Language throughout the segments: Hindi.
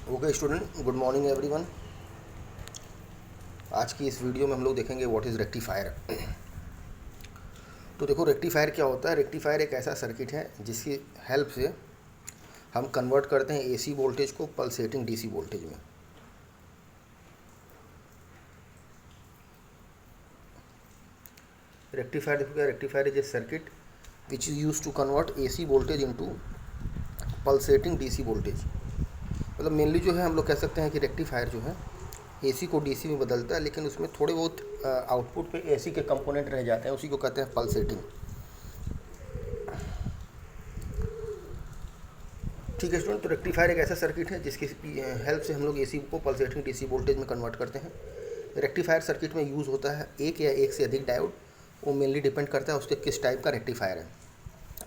Okay student, good morning everyone. आज की इस वीडियो में हम लोग देखेंगे व्हाट इज़ रेक्टिफायर। तो देखो, रेक्टिफायर क्या होता है। रेक्टिफायर एक ऐसा सर्किट है जिसकी हेल्प से हम कन्वर्ट करते हैं एसी वोल्टेज को पल्सेटिंग डीसी वोल्टेज में। रेक्टिफायर देखो क्या, rectifier is a circuit which is use to convert AC voltage into pulsating DC voltage. मतलब मेनली जो है हम लोग कह सकते हैं कि रेक्टिफायर जो है एसी को डीसी में बदलता है, लेकिन उसमें थोड़े बहुत आउटपुट पे एसी के कंपोनेंट रह जाते हैं, उसी को कहते हैं पल्सेटिंग। ठीक है स्टूडेंट, तो रेक्टिफायर एक ऐसा सर्किट है जिसकी हेल्प से हम लोग एसी को पल्सेटिंग डीसी वोल्टेज में कन्वर्ट करते हैं। रेक्टिफायर सर्किट में यूज़ होता है एक या एक से अधिक डायोड। वो मेनली डिपेंड करता है उसके किस टाइप का रेक्टिफायर है।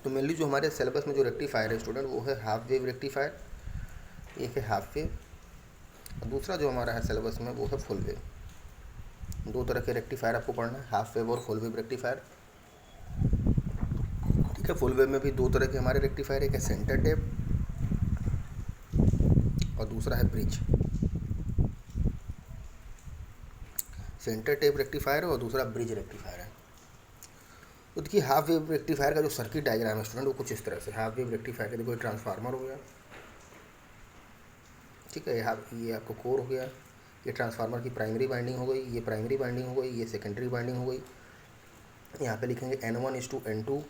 तो मेनली जो हमारे सिलेबस में जो रेक्टिफायर है स्टूडेंट, वो है हाफ वेव रेक्टिफायर, एक है हाफ वेव, दूसरा जो हमारा है सिलेबस में वो है फुल वेव। दो तरह के रेक्टिफायर आपको पढ़ना है, हाफ वेव और फुल वेव रेक्टिफायर। ठीक है, फुल वेव में भी दो तरह के हमारे रेक्टिफायर, एक है सेंटर टेप और दूसरा है ब्रिज। सेंटर टेप रेक्टिफायर है और दूसरा ब्रिज रेक्टिफायर है। तो देखिए, हाफ वेव रेक्टिफायर का जो सर्किट डायग्राम है स्टूडेंट, वो कुछ इस तरह से। हाफ वेव रेक्टिफायर का देखो, ट्रांसफार्मर हो गया, ठीक है, ये आपको कोर हो गया, ये ट्रांसफार्मर की प्राइमरी वाइंडिंग हो गई, ये प्राइमरी वाइंडिंग हो गई, ये सेकेंडरी वाइंडिंग हो गई। यहाँ पे लिखेंगे N1:N2,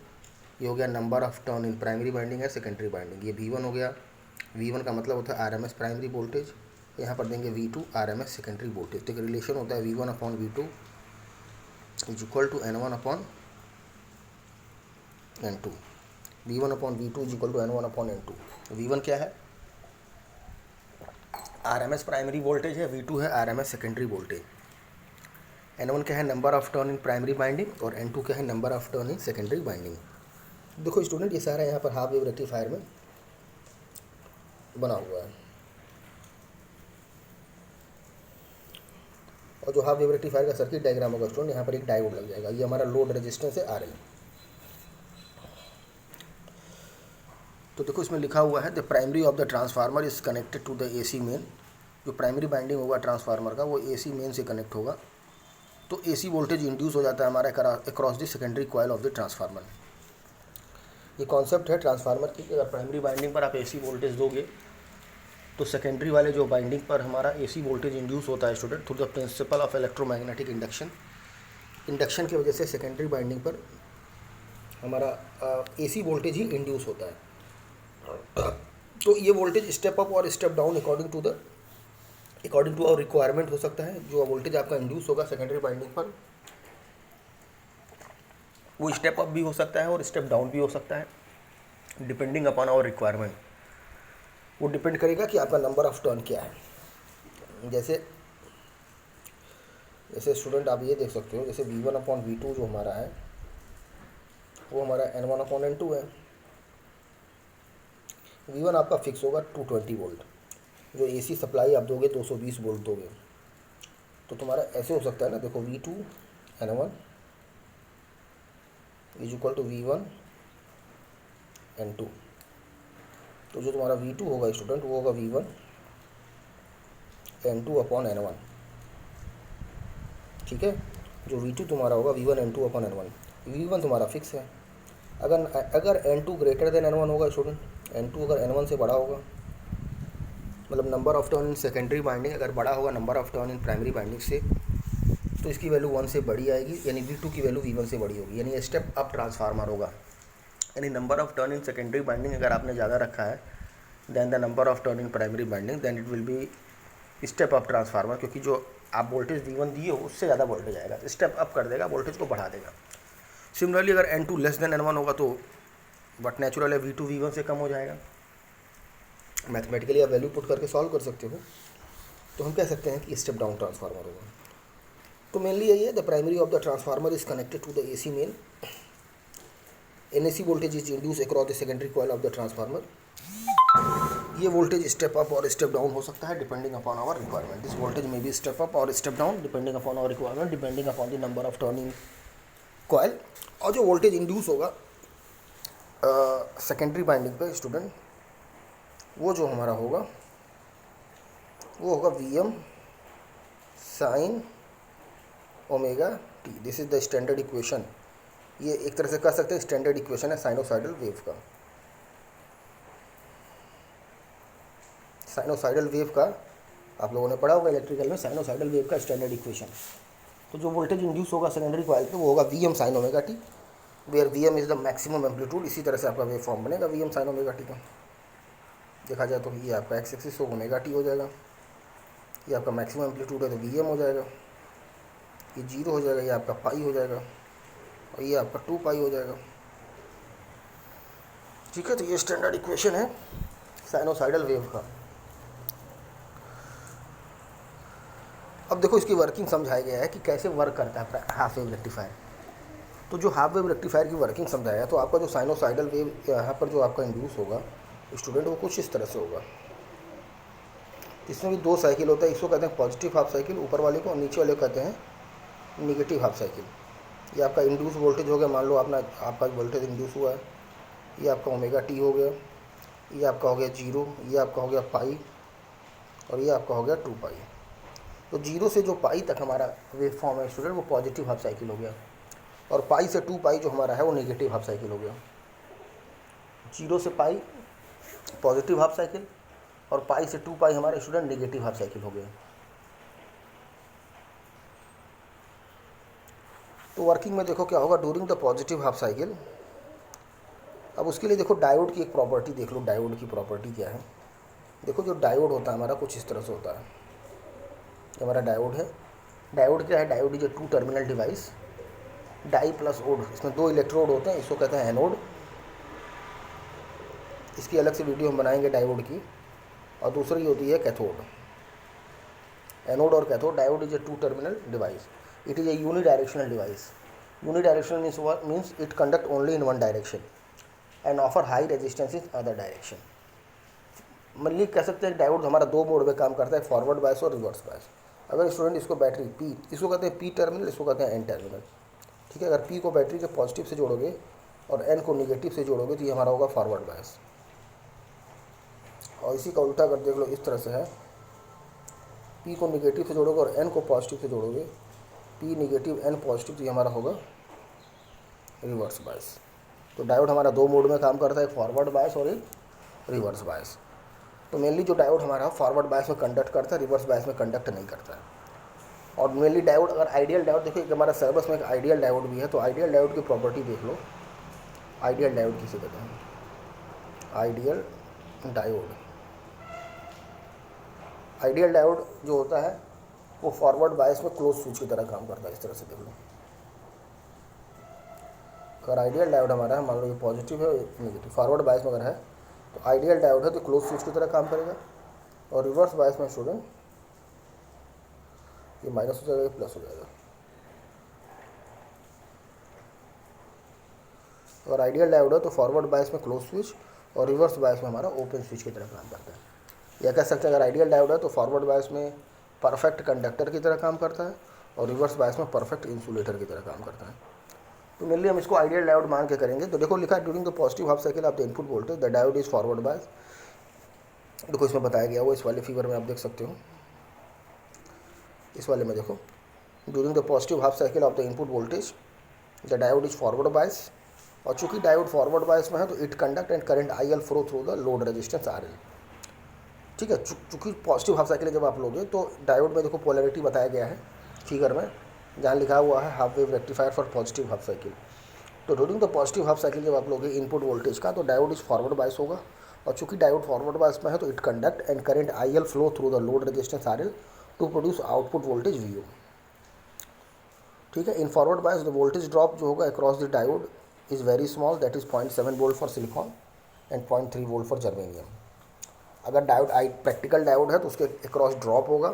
ये हो गया number of turn in primary winding है, सेकेंडरी वाइंडिंग। ये V1 हो गया, V1 का मतलब होता है RMS प्राइमरी वोल्टेज। यहाँ पर देंगे V2 RMS सेकेंडरी वोल्टेज। तो एक रिलेशन होता है V1/V2 is equal to N1/N2। V1/V2 is equal to N1/N2। V1 क्या है? RMS प्राइमरी वोल्टेज है, V2 है RMS सेकेंडरी वोल्टेज। N1 क्या है? Number of turn in primary binding, और N2 क्या है? Number of turn in secondary binding. देखो स्टूडेंट, ये सारा यहाँ पर हाफ वेव रेक्टिफायर में बना हुआ है। और जो हाफ वेव रेक्टिफायर का सर्किट डायग्राम होगा स्टूडेंट, यहाँ पर एक डायोड लग जाएगा। ये हमारा लोड रेजिस्टेंस है RL। तो देखो, इसमें लिखा हुआ है the primary of the transformer is connected to the AC main. जो प्राइमरी बाइंडिंग होगा ट्रांसफार्मर का, वो AC मेन से कनेक्ट होगा। तो AC वोल्टेज इंड्यूस हो जाता है हमारा across the secondary coil of the transformer. ये कॉन्सेप्ट है ट्रांसफार्मर की, अगर प्राइमरी बाइंडिंग पर आप AC वोल्टेज दोगे तो सेकेंडरी वाले जो बाइंडिंग पर हमारा AC वोल्टेज इंड्यूस होता है student, through the principle of electromagnetic induction. Induction की वजह से सेकेंडरी बाइंडिंग पर हमारा AC वोल्टेज ही इंड्यूस होता है। तो ये वोल्टेज स्टेप अप और step down according to our requirement हो सकता है। जो वोल्टेज आपका इंड्यूस होगा सेकेंडरी बाइंडिंग पर, वो स्टेप अप भी हो सकता है और स्टेप डाउन भी हो सकता है, डिपेंडिंग अपॉन आवर रिक्वायरमेंट। वो डिपेंड करेगा कि आपका नंबर ऑफ टर्न क्या है। जैसे स्टूडेंट आप ये देख सकते हो, जैसे V1/V2 जो हमारा है, वो हमारा N1/N2 है। V1 आपका फिक्स होगा 220 वोल्ट। जो AC सप्लाई आप दोगे 220 वोल्ट दोगे। तो तुम्हारा ऐसे हो सकता है ना, देखो V2/N1 is equal to V1/N2। तो जो तुम्हारा V2 होगा स्टूडेंट, वो होगा V1/N2/N1। ठीक है, जो V2 तुम्हारा होगा V1/N2/N1। V1 तुम्हारा फिक्स है। अगर N2 ग्रेटर देन N1 होगा स्टूडेंट, N2 अगर N1 से बड़ा होगा, मतलब number of turn in secondary binding अगर बड़ा होगा number of turn in primary binding से, तो इसकी वैल्यू 1 से बड़ी आएगी, यानी V2 की वैल्यू V1 से बड़ी होगी, यानी स्टेप अप ट्रांसफार्मर होगा। यानी number of turn in secondary binding अगर आपने ज़्यादा रखा है then the number of turn in primary binding, then it will be step up transformer, क्योंकि जो आप वोल्टेज V1 दिए हो उससे ज़्यादा वोल्टेज आएगा, स्टेप अप कर देगा, वोल्टेज को बढ़ा देगा। सिमिलरली अगर N2 लेस देन N1 होगा तो बट नेचुरल है V2 V1 से कम हो जाएगा। मैथमेटिकली आप वैल्यू पुट करके सॉल्व कर सकते हो। तो हम कह सकते हैं कि स्टेप डाउन ट्रांसफार्मर होगा। तो मेनली यही है, the primary of the transformer is connected to the AC main. NAC voltage is induce across the secondary coil of the transformer. ये वोल्टेज स्टेप अप और स्टेप डाउन हो सकता है depending upon our requirement. This voltage में बी स्टेप अप और step down depending upon our requirement, depending upon the number of turning coil. और जो वोल्टेज इंड्यूस होगा सेकेंडरी बाइंडिंग पे स्टूडेंट, वो जो हमारा होगा वो होगा Vm sine omega T. This is the standard equation. ये एक तरह से कह सकते हैं स्टैंडर्ड इक्वेशन है साइनोसाइडल वेव का। साइनोसाइडल वेव का आप लोगों ने पढ़ा होगा इलेक्ट्रिकल में, साइनोसाइडल वेव का स्टैंडर्ड इक्वेशन। तो जो वोल्टेज इंड्यूस होगा सेकेंडरी कॉइल पे वो होगा Vm sine omega T, where Vm is the maximum amplitude. इसी तरह से आपका वेव फॉर्म बनेगा Vm साइन ओमेगा टी का। देखा जाए तो ये आपका एक्स एक्सिस हो ओमेगा टी हो जाएगा, ये आपका मैक्सिमम एम्पलीट्यूड है तो Vm हो जाएगा, ये 0 हो जाएगा, ये आपका पाई हो जाएगा, और ये आपका 2 पाई हो जाएगा। ठीक है, तो ये स्टैंडर्ड इक्वेशन है साइनोसाइडल वेव का। अब देखो इसकी वर्किंग समझाया गया है कि कैसे वर्क करता है हाफ वेव रेक्टिफायर। तो जो हाफ वेव रेक्टिफायर की वर्किंग समझाया है, तो आपका जो साइनोसाइडल वेव यहाँ पर जो आपका इंड्यूस होगा स्टूडेंट, वो कुछ इस तरह से होगा। इसमें भी 2 साइकिल होता है, इसको कहते हैं पॉजिटिव हाफ साइकिल ऊपर वाले को, और नीचे वाले को कहते हैं निगेटिव हाफ साइकिल। ये आपका इंड्यूस वोल्टेज हो गया, मान लो आपका वोल्टेज इंड्यूस हुआ है, ये आपका ओमेगा टी हो गया, ये आपका हो गया 0, ये आपका हो गया पाई, और ये आपका हो गया 2 पाई। तो 0 से जो पाई तक हमारा वेव फॉर्म है स्टूडेंट, वो पॉजिटिव हाफ साइकिल हो गया, और पाई से 2 पाई जो हमारा है वो नेगेटिव हाफ साइकिल हो गया। 0 से पाई पॉजिटिव हाफ साइकिल, और पाई से 2 पाई हमारा स्टूडेंट नेगेटिव हाफ साइकिल हो गया। तो वर्किंग में देखो क्या होगा during the positive half cycle. अब उसके लिए देखो डायोड की एक प्रॉपर्टी देख लो, डायोड की प्रॉपर्टी क्या है। देखो जो डायोड होता है हमारा कुछ इस तरह से होता है। ये हमारा डायोड है। डायोड क्या है? Diode is a 2 terminal device, die plus ode. इसमें 2 इलेक्ट्रोड होते हैं, इसको कहते हैं एनोड। इसकी अलग से वीडियो हम बनाएंगे डायोड की। और दूसरी होती है कैथोड। एनोड और cathode. Diode is a 2 terminal device, it is a unidirectional device. Unidirectional means it conduct only in one direction and offer high resistance in other direction. मतलब कह सकते हैं डायोड हमारा 2 मोड में काम करता है, फॉरवर्ड बायस और रिवर्स बायस। अगर स्टूडेंट इसको बैटरी पी, इसको कहते हैं पी टर्मिनल, इसको कहते हैं एन टर्मिनल। ठीक है, अगर पी को बैटरी के पॉजिटिव से जोड़ोगे और एन को निगेटिव से जोड़ोगे तो ये हमारा होगा फॉरवर्ड बायस। और इसी का उल्टा अगर देख लो इस तरह से है, पी को निगेटिव से जोड़ोगे और एन को पॉजिटिव से जोड़ोगे, पी निगेटिव एन पॉजिटिव, तो ये हमारा होगा रिवर्स बायस। तो डायोड हमारा 2 मोड में काम करता है, फॉरवर्ड बायस और एक रिवर्स बायस। तो मेनली जो डायोड हमारा फॉरवर्ड बायस में कंडक्ट करता है, रिवर्स बायस में कंडक्ट नहीं करता है। और मेनली डायोड, अगर आइडियल डायोड देखो, एक हमारा सर्विस में एक आइडियल डायोड भी है, तो आइडियल डायोड की प्रॉपर्टी देख लो। आइडियल डायोड किसे कहते हैं? Ideal diode. आइडियल डायोड जो होता है वो फॉरवर्ड बायस में क्लोज स्विच की तरह काम करता है। इस तरह से देख लो, अगर आइडियल डायोड हमारा है, मान लो ये पॉजिटिव है नेगेटिव, फॉरवर्ड बायस में अगर है तो आइडियल डायोड है तो क्लोज स्विच की तरह काम करेगा। और रिवर्स बायस में स्टूडेंट ये माइनस हो जाएगा, ये प्लस हो जाएगा। और आइडियल डायोड है तो फॉरवर्ड बायस में क्लोज स्विच, और रिवर्स बायस में हमारा ओपन स्विच की तरह काम करता है। या कह सकते हैं अगर आइडियल डायोड है तो फॉरवर्ड बायस में परफेक्ट कंडक्टर की तरह काम करता है, और रिवर्स बायस में परफेक्ट इंसुलेटर की तरह काम करता है। तो मेनली हम इसको आइडियल डायोड मान के करेंगे। तो देखो लिखा है during the positive half cycle of the input voltage the diode is forward bias. देखो इसमें बताया गया वो, इस वाले फिगर में आप देख सकते हो। इस वाले में देखो, during the positive half cycle of the input voltage the diode is forward bias. और चूंकि डायोड फॉरवर्ड बायस में है तो it conduct and current I L flow through the load resistance R L. ठीक है, चूंकि पॉजिटिव हाफ साइकिल जब आप लोगे तो डायोड में देखो पोलैरिटी बताया गया है फिगर में, जहाँ लिखा हुआ है half wave rectifier for positive half cycle. तो during the positive half cycle जब आप लोगे इनपुट वोल्टेज का, तो डायोड इज फॉरवर्ड बायस होगा। और चूंकि डायोड फॉरवर्ड बायस में है तो it conduct and current I L flow through the load resistance R L to produce output voltage V O. ठीक है, in forward bias the voltage drop जो होगा across the diode is very small, that is 0.7 volt for silicon and 0.3 volt for germanium. अगर डायोड प्रैक्टिकल डायोड है तो उसके अक्रॉस ड्रॉप होगा,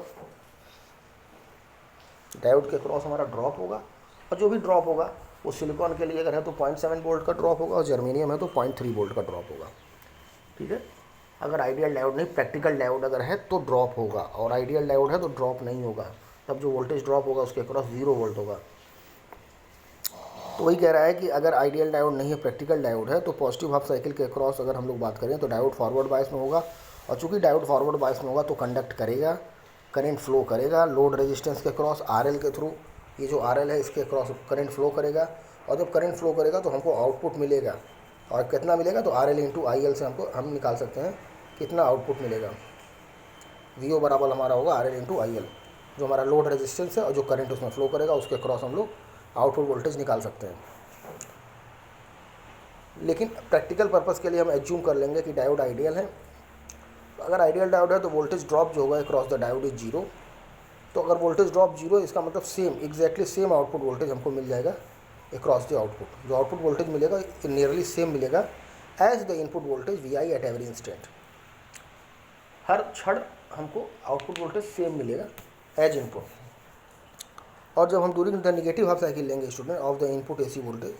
डायोड के अक्रॉस हमारा ड्रॉप होगा। और जो भी ड्रॉप होगा वो सिलिकॉन के लिए अगर है तो 0.7 वोल्ट का ड्रॉप होगा, और जर्मेनियम है तो 0.3 वोल्ट का ड्रॉप होगा। ठीक है, अगर आइडियल डायोड नहीं, प्रैक्टिकल डायोड अगर है तो ड्रॉप होगा, और आइडियल डायोड है तो ड्रॉप नहीं होगा। तब जो वोल्टेज ड्रॉप होगा उसके अक्रॉस 0 वोल्ट होगा। तो वही कह रहा है कि अगर आइडियल डायोड नहीं है, प्रैक्टिकल डायोड है, तो पॉजिटिव हाफ साइकिल के अक्रॉस अगर हम लोग बात करें तो डायोड फॉरवर्ड बायस में होगा। और चूंकि डायोड फॉरवर्ड बायस में होगा तो कंडक्ट करेगा, करंट फ्लो करेगा लोड रेजिस्टेंस के क्रॉस RL के थ्रू, ये जो RL है इसके क्रॉस करंट फ्लो करेगा, और जब करंट फ्लो करेगा तो हमको आउटपुट मिलेगा, और कितना मिलेगा तो RL इंटू IL से हम निकाल सकते हैं कितना आउटपुट मिलेगा। VO बराबर हमारा होगा RL इंटू IL, जो हमारा लोड रेजिस्टेंस है और जो करंट उसमें फ्लो करेगा उसके क्रॉस हम लोग आउटपुट वोल्टेज निकाल सकते हैं। लेकिन प्रैक्टिकल पर्पस के लिए हम एज्यूम कर लेंगे कि डायोड आइडियल है। अगर आइडियल डायोड है तो वोल्टेज ड्रॉप जो होगा cross the diode is zero. तो अगर वोल्टेज ड्रॉप जीरो, इसका मतलब same exactly same output voltage हमको मिल जाएगा अक्रॉस द आउटपुट। जो आउटपुट वोल्टेज मिलेगा नियरली सेम मिलेगा as the input voltage VI at every instant. हर क्षण हमको आउटपुट वोल्टेज सेम मिलेगा एज इनपुट। और जब हम during the negative half cycle लेंगे student of the input AC voltage,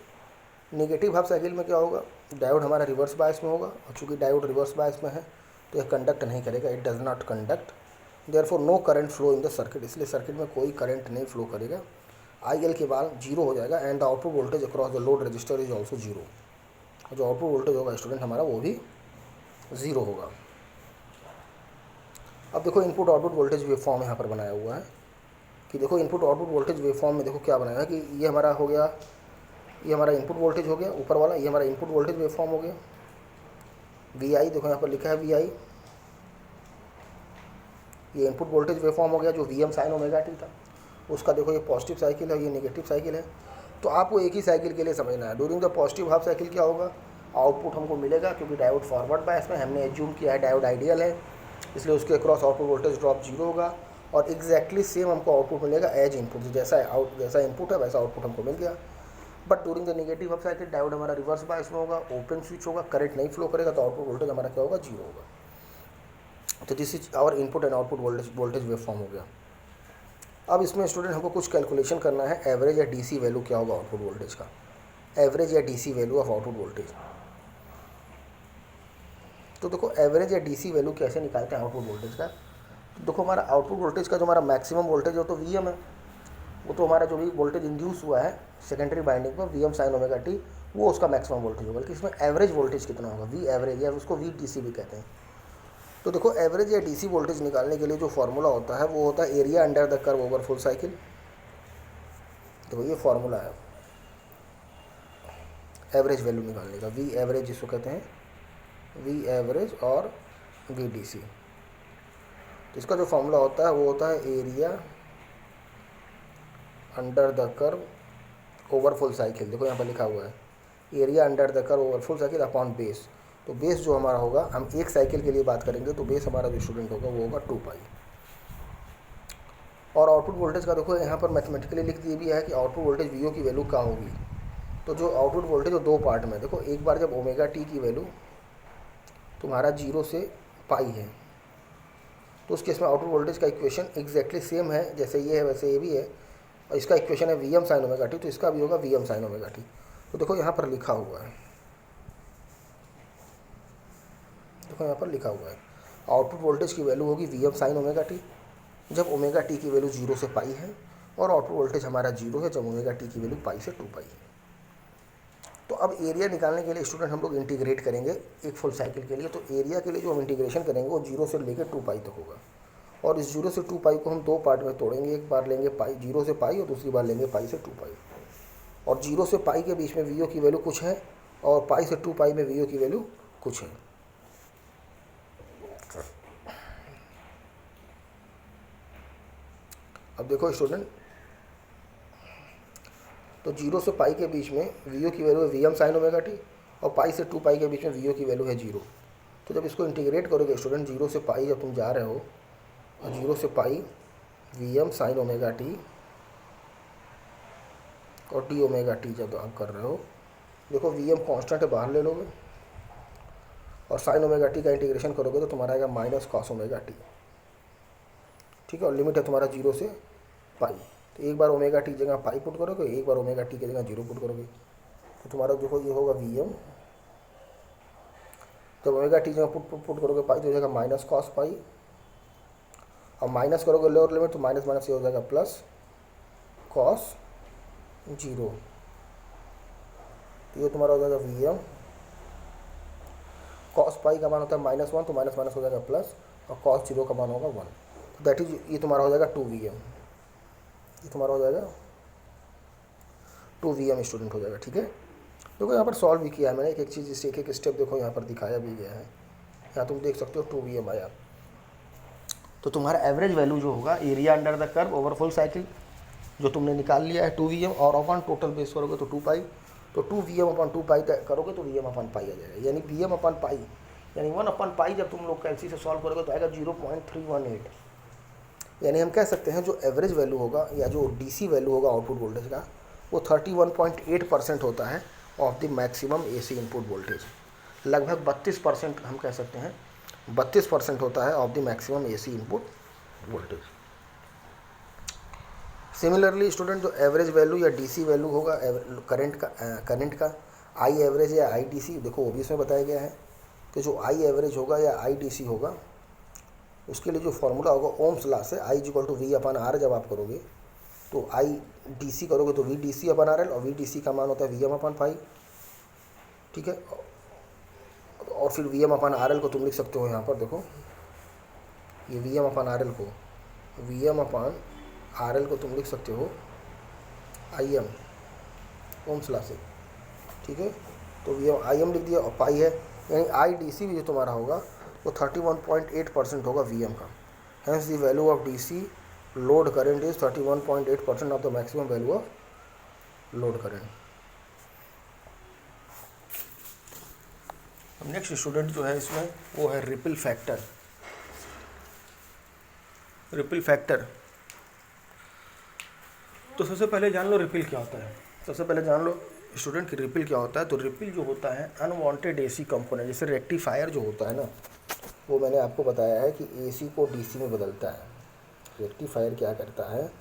negative half cycle में क्या होगा, डायोड हमारा रिवर्स बायस में होगा, और चूँकि डायोड रिवर्स बायस में है तो यह कंडक्ट नहीं करेगा, it does not conduct, therefore no current flow in the circuit, इसलिए सर्किट में कोई करंट नहीं फ्लो करेगा। IL के बाद जीरो हो जाएगा and the output voltage across the load register is also zero. जो आउटपुट वोल्टेज होगा स्टूडेंट हमारा वो भी ज़ीरो होगा। अब देखो input output voltage wave form यहाँ पर बनाया हुआ है कि देखो input output voltage wave form में देखो क्या बनाया है कि ये हमारा हो गया, ये हमारा इनपुट वोल्टेज हो गया ऊपर वाला, ये हमारा इनपुट वोल्टेज वेव फॉर्म हो गया। VI देखो यहाँ पर लिखा है VI, ये इनपुट वोल्टेज वेव फॉर्म हो गया जो VM साइन ओमेगा टी था उसका। देखो ये पॉजिटिव साइकिल है, ये नेगेटिव साइकिल है। तो आपको एक ही साइकिल के लिए समझना है। During the positive half cycle क्या होगा, आउटपुट हमको मिलेगा क्योंकि डायोड फॉरवर्ड बायस में हमने एज्यूम किया है डायोड आइडियल है, इसलिए उसके across output voltage drop zero होगा, और एग्जैक्टली सेम हमको आउटपुट मिलेगा एज इनपुट, जैसा इनपुट है वैसा आउटपुट हमको मिल गया। But during the negative half cycle diode हमारा रिवर्स बायस में होगा, ओपन स्विच होगा, करंट नहीं फ्लो करेगा, तो आउटपुट वोल्टेज हमारा क्या होगा, जीरो होगा। तो this is our input and output voltage wave form हो गया। अब इसमें स्टूडेंट हमको कुछ कैलकुलेशन करना है, एवरेज या DC वैल्यू क्या होगा आउटपुट वोल्टेज का, एवरेज या DC value of output voltage. तो देखो एवरेज या DC वैल्यू कैसे निकालते हैं आउटपुट वोल्टेज का। तो देखो हमारा आउटपुट वोल्टेज का जो हमारा मैक्सिमम वोल्टेज हो तो VM है, वो तो हमारा जो भी वोल्टेज इंड्यूस हुआ है सेकेंडरी बाइंडिंग पर VM साइन ओमेगा टी, वो उसका मैक्सिमम वोल्टेज होगा। लेकिन इसमें एवरेज वोल्टेज कितना होगा, V एवरेज, या उसको VDC भी कहते हैं। तो देखो एवरेज या DC वोल्टेज निकालने के लिए जो फार्मूला होता है वो होता है area under the curve over full cycle. देखो ये फार्मूला है एवरेज वैल्यू निकालने का, V एवरेज जिसको कहते हैं, V एवरेज और VDC। तो इसका जो फार्मूला होता है वो होता है area under the curve over full cycle. देखो यहाँ पर लिखा हुआ है area under the curve over full cycle upon base. तो बेस जो हमारा होगा, हम एक साइकिल के लिए बात करेंगे तो बेस हमारा जो स्टूडेंट होगा वो होगा 2 पाई। और आउटपुट वोल्टेज का देखो यहाँ पर मैथमेटिकली लिख दिया भी है कि आउटपुट वोल्टेज VO की वैल्यू क्या होगी। तो जो आउटपुट वोल्टेज वो 2 पार्ट में, देखो एक बार जब ओमेगा टी की वैल्यू तुम्हारा 0 से पाई है तो उस केस में आउटपुट वोल्टेज का इक्वेशन एग्जैक्टली सेम है, जैसे ये है वैसे ये भी है, और इसका इक्वेशन है VM साइन ओमेगा टी, तो इसका भी होगा VM साइन ओमेगा टी। तो देखो यहाँ पर लिखा हुआ है, देखो यहाँ पर लिखा हुआ है आउटपुट वोल्टेज की वैल्यू होगी VM साइन ओमेगा टी जब ओमेगा टी की वैल्यू 0 से पाई है, और आउटपुट वोल्टेज हमारा 0 है जब ओमेगा टी की वैल्यू पाई से 2 पाई है। तो अब एरिया निकालने के लिए स्टूडेंट हम लोग इंटीग्रेट करेंगे एक फुल साइकिल के लिए। तो एरिया के लिए जो हम इंटीग्रेशन करेंगे वो 0 से लेकर 2 पाई तक होगा, और इस 0 से 2 पाई को हम 2 पार्ट में तोड़ेंगे। एक बार लेंगे पाई 0 से पाई और दूसरी बार लेंगे पाई से 2 पाई। और 0 से पाई के बीच में VO की वैल्यू कुछ है, और पाई से 2 पाई में VO की वैल्यू कुछ है। अब देखो स्टूडेंट, तो 0 से पाई के बीच में VO की वैल्यू है VM साइन ओमेगा टी, और पाई से 2 पाई के बीच में VO की वैल्यू है 0। तो जब इसको इंटीग्रेट करोगे स्टूडेंट, 0 से पाई जब तुम जा रहे हो, और 0 से पाई VM साइन ओमेगा टी और डी ओमेगा टी जब आप कर रहे हो, देखो VM कांस्टेंट है बाहर ले लोगे, और साइन ओमेगा टी का इंटीग्रेशन करोगे तो तुम्हारा आएगा माइनस कॉस ओमेगा टी। ठीक है, और लिमिट है तुम्हारा 0 से पाई। तो एक बार ओमेगा टी जगह पाई पुट करोगे, एक बार ओमेगा टी की जगह 0 पुट करोगे, तो तुम्हारा देखो ये होगा VM। जब ओमेगा टी जगह पुट करोगे पाई तो हो जाएगा माइनस कॉस पाई, और माइनस करोगे लोअर लिमिट तो माइनस माइनस ये हो जाएगा प्लस कॉस 0। तो ये तुम्हारा हो जाएगा VM। कॉस पाई का मान होता है -1, तो माइनस माइनस हो जाएगा प्लस, और कॉस 0 का मान होगा 1। तो दैट इज ये तुम्हारा हो जाएगा 2 VM, ये तुम्हारा हो जाएगा 2 VM स्टूडेंट हो जाएगा। ठीक है, देखो यहाँ पर सॉल्व भी किया है मैंने, एक एक चीज़ जिससे एक एक स्टेप देखो यहाँ पर दिखाया भी गया है। यहाँ तुम देख सकते हो 2 VM आया। तो तुम्हारा एवरेज वैल्यू जो होगा area under the curve over full cycle जो तुमने निकाल लिया है 2 VM, और अपन टोटल बेस करोगे तो 2 पाई, तो 2 VM अपन 2 पाई करोगे तो VM अपन पाई आ जाएगा, यानी VM अपन पाई यानी 1 अपन पाई जब तुम लोग कैलसी से सॉल्व करोगे तो आएगा 0.318। यानी हम कह सकते हैं जो एवरेज वैल्यू होगा या जो DC वैल्यू होगा आउटपुट वोल्टेज का वो 31.8% होता है of the maximum AC input voltage. लगभग 32% हम कह सकते हैं 32% होता है of the maximum AC input voltage. Similarly student जो एवरेज वैल्यू या DC वैल्यू होगा करंट का आई एवरेज या आई DC, देखो वो भी इसमें बताया गया है कि जो आई एवरेज होगा या आई DC होगा उसके लिए जो फॉर्मूला होगा ओम्स लॉ से I = V/R जब आप करोगे तो आई DC करोगे तो VDC/RL, और VDC का मान होता है VM/π। ठीक है, और फिर VM/RL को तुम लिख सकते हो यहाँ पर देखो, ये VM/RL को तुम लिख सकते हो IM ओम्स लॉ से। ठीक है, तो IM लिख दिया और पाई है, यानी IDC भी जो तुम्हारा होगा वो 31.8% होगा VM का। Hence the value of DC load current is 31.8% of the maximum value of load current. अब नेक्स्ट स्टूडेंट जो है इसमें वो है रिपल फैक्टर। रिपल फैक्टर, तो सबसे पहले जान लो रिपल क्या होता है। सबसे पहले जान लो स्टूडेंट कि रिपल क्या होता है। तो रिपल जो होता है अनवांटेड AC कंपोनेंट, जैसे रेक्टिफायर जो होता है ना, वो मैंने आपको बताया है कि AC को DC में बदलता है। रेक्टिफायर क्या करता है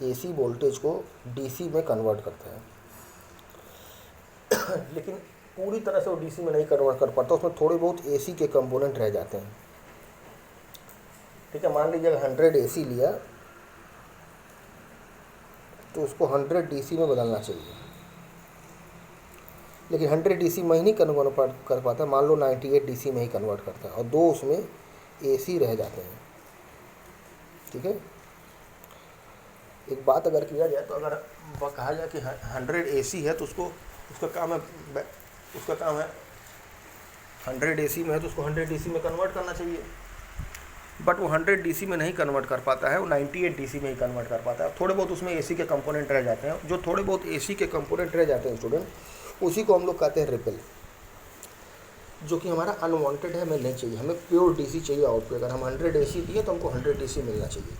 AC वोल्टेज को DC में कन्वर्ट करता है लेकिन पूरी तरह से वो DC में नहीं कन्वर्ट कर पाता, उसमें थोड़े बहुत AC के कंपोनेंट रह जाते हैं। ठीक है, मान लीजिए 100 AC लिया तो उसको 100 DC में बदलना चाहिए, लेकिन 100 DC में ही नहीं कन्वर्ट कर पाता, मान लो 98 DC में ही कन्वर्ट करता है और 2 उसमें AC रह जाते हैं। ठीक है, एक बात अगर किया जाए तो अगर कहा जाए कि 100 AC है तो उसका काम है 100 AC में है तो उसको 100 DC में कन्वर्ट करना चाहिए, बट वो 100 DC में नहीं कन्वर्ट कर पाता है, वो 98 DC में ही कन्वर्ट कर पाता है। थोड़े बहुत उसमें AC के कंपोनेंट रह जाते हैं, जो थोड़े बहुत AC के कंपोनेंट रह जाते हैं स्टूडेंट, उसी को हम लोग कहते हैं रिपल, जो कि हमारा अनवांटेड है, हमें नहीं चाहिए, हमें प्योर DC चाहिए आउटपुट। अगर हम 100 AC दिए तो हमको 100 DC मिलना चाहिए।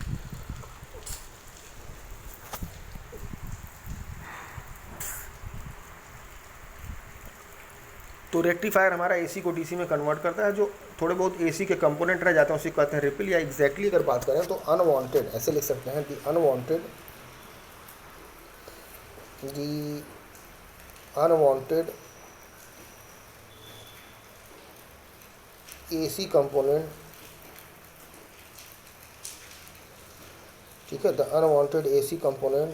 तो रेक्टिफायर हमारा AC को DC में कन्वर्ट करता है, जो थोड़े बहुत AC के कंपोनेंट रह जाते हैं उसी को कहते हैं रिपल। या एग्जैक्टली अगर बात करें तो अनवांटेड ऐसे लिख सकते हैं कि अनवांटेड AC कंपोनेंट। ठीक है, the unwanted AC component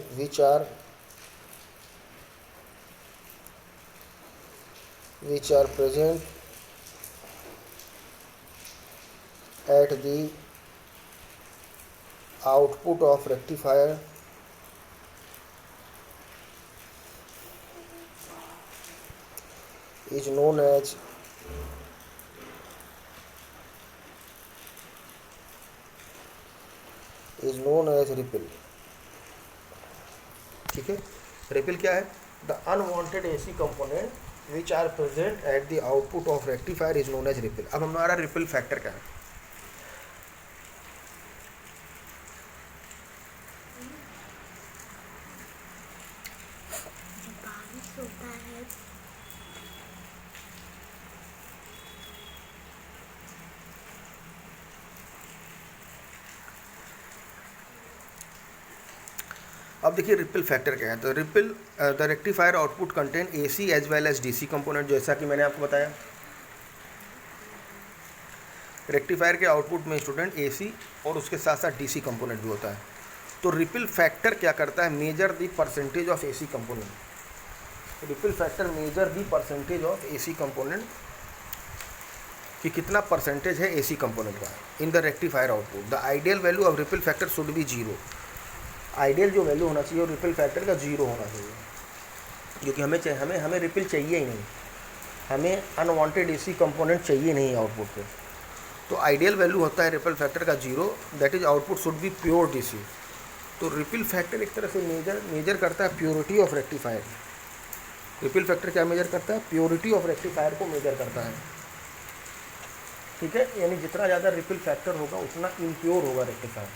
which are present at the output of rectifier is known as ripple. ठीक है, रिपल क्या है? The unwanted AC component which are present at the output of rectifier is known as ripple. अब हमारा रिपल फैक्टर क्या है? अब देखिए रिपल फैक्टर क्या है। तो ripple the rectifier output contain AC as well as DC component, जैसा कि मैंने आपको बताया। रेक्टिफायर के आउटपुट में स्टूडेंट AC और उसके साथ साथ DC कंपोनेंट भी होता है। तो रिपल फैक्टर क्या करता है? Measure the percentage of AC component. Ripple factor measure the percentage of AC component कि कितना परसेंटेज है एसी कंपोनेंट का in the rectifier output. The ideal value of ripple factor should be zero. Ideal जो वैल्यू होना चाहिए वो रिपल फैक्टर का जीरो होना चाहिए, क्योंकि हमें रिपल चाहिए ही नहीं, हमें अनवांटेड एसी कंपोनेंट चाहिए नहीं आउटपुट पे। तो आइडियल वैल्यू होता है रिपल फैक्टर का zero, that is output should be pure DC. तो रिपल फैक्टर एक तरह से मेजर करता है purity of rectifier. Ripple factor क्या मेजर करता है? प्योरिटी ऑफ रेक्टिफायर को मेजर करता है, ठीक है। यानी जितना ज़्यादा रिपल फैक्टर होगा उतना इम्प्योर होगा रेक्टिफायर,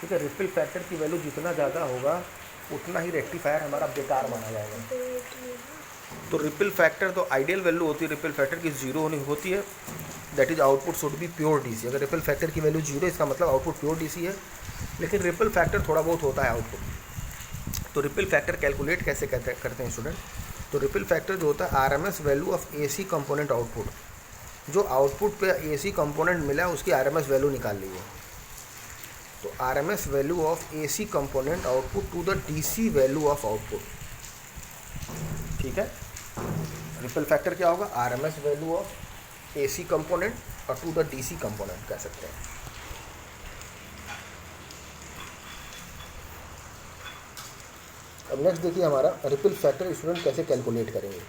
ठीक है। रिपल फैक्टर की वैल्यू जितना ज़्यादा होगा उतना ही रेक्टिफायर हमारा बेकार माना जाएगा। तो रिपल फैक्टर तो आइडियल वैल्यू होती है रिपल फैक्टर की जीरो होनी होती है, that is output should be pure DC. अगर रिपल फैक्टर की वैल्यू जीरो इसका मतलब आउटपुट प्योर डीसी है, लेकिन रिपल फैक्टर थोड़ा बहुत होता है आउटपुट। तो रिपल फैक्टर कैलकुलेट कैसे करते हैं स्टूडेंट? तो रिपल फैक्टर जो होता है RMS value of AC component output, जो आउटपुट पे एसी कंपोनेंट मिला उसकी आरएमएस वैल्यू निकाल लीजिए। तो RMS value of AC component output to the DC value of output, ठीक है। रिपल फैक्टर क्या होगा? RMS value of AC component और टू द डीसी कंपोनेंट कह सकते हैं। अब नेक्स्ट देखिए हमारा रिपल फैक्टर स्टूडेंट कैसे कैलकुलेट करेंगे।